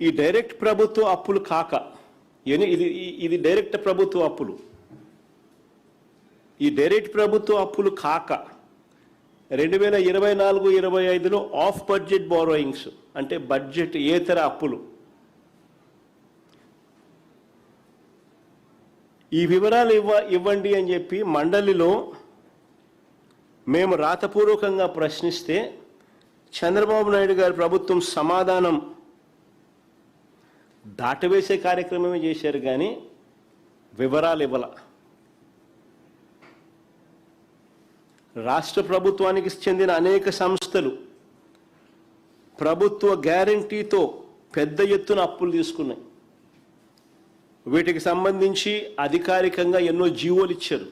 ఈ డైరెక్ట్ ప్రభుత్వ అప్పులు కాక ఇది డైరెక్ట్ ప్రభుత్వ అప్పులు. ఈ డైరెక్ట్ ప్రభుత్వ అప్పులు కాక 2024-25లో ఆఫ్ బడ్జెట్ బారోయింగ్స్ అంటే బడ్జెట్ ఏతర అప్పులు. ఈ వివరాలు ఇవ్వండి అని చెప్పి మండలిలో మేము రాతపూర్వకంగా ప్రశ్నిస్తే చంద్రబాబు నాయుడు గారి ప్రభుత్వం సమాధానం దాటవేసే కార్యక్రమమే చేశారు కానీ వివరాలు ఇవ్వాల. రాష్ట్ర ప్రభుత్వానికి చెందిన అనేక సంస్థలు ప్రభుత్వ గ్యారంటీతో పెద్ద ఎత్తున అప్పులు తీసుకున్నాయి. వీటికి సంబంధించి అధికారికంగా ఎన్నో జీవోలు ఇచ్చారు.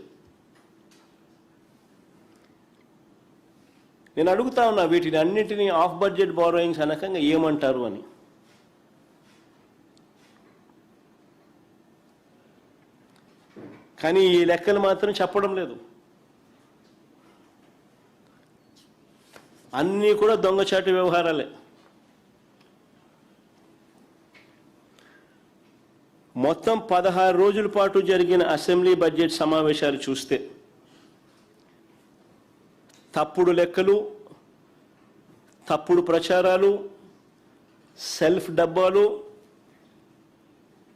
నేను అడుగుతా ఉన్నా వీటిని అన్నింటినీ ఆఫ్ బడ్జెట్ బారోయింగ్స్ అనకంగా ఏమంటారు అని. కానీ ఈ లెక్కలు మాత్రం చెప్పడం లేదు. అన్నీ కూడా దొంగచాటు వ్యవహారాలే. మొత్తం 16 రోజుల పాటు జరిగిన అసెంబ్లీ బడ్జెట్ సమావేశాలు చూస్తే తప్పుడు లెక్కలు, తప్పుడు ప్రచారాలు, సెల్ఫ్ డబ్బాలు,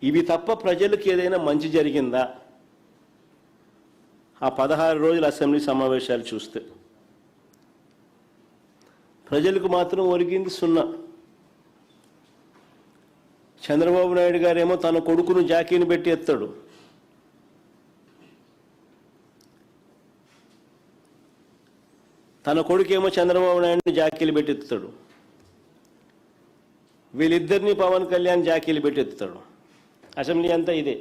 ఇవి తప్ప ప్రజలకు ఏదైనా మంచి జరిగిందా ఆ 16 రోజుల అసెంబ్లీ సమావేశాలు చూస్తే? ప్రజలకు మాత్రం ఒరిగింది సున్నా. చంద్రబాబు నాయుడు గారేమో తన కొడుకును జాకీని పెట్టి ఎత్తాడు. తన కొడుకేమో చంద్రబాబు నాయుడిని జాకీలు పెట్టి ఎత్తుతాడు. వీళ్ళిద్దరినీ పవన్ కళ్యాణ్ జాకీలు పెట్టి ఎత్తుతాడు. అసెంబ్లీ అంతా ఇదే.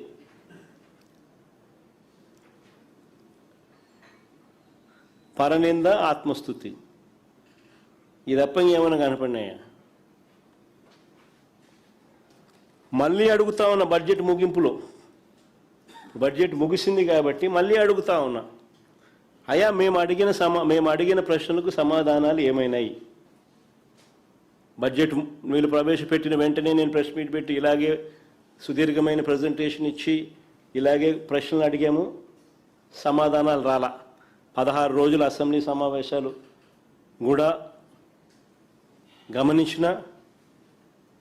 పరనింద, ఆత్మస్తుతి, ఇది తప్ప ఏమైనా కనపడినాయా? మళ్ళీ అడుగుతా ఉన్నా బడ్జెట్ ముగింపులో, బడ్జెట్ ముగిసింది కాబట్టి మళ్ళీ అడుగుతా ఉన్నా, అయ్యా మేము అడిగిన ప్రశ్నలకు సమాధానాలు ఏమైనాయి? బడ్జెట్ వీళ్ళు ప్రవేశపెట్టిన వెంటనే నేను ప్రెస్ మీట్ పెట్టి ఇలాగే సుదీర్ఘమైన ప్రజెంటేషన్ ఇచ్చి ఇలాగే ప్రశ్నలు అడిగాము, సమాధానాలు రాలా. 16 రోజుల అసెంబ్లీ సమావేశాలు కూడా గమనించిన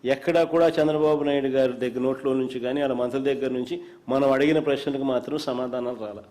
ఎక్కడా కూడా చంద్రబాబు నాయుడు గారి నోట్లో నుంచి కానీ వాళ్ళ మంత్రుల దగ్గర నుంచి మనం అడిగిన ప్రశ్నలకు మాత్రం సమాధానాలు రాలా.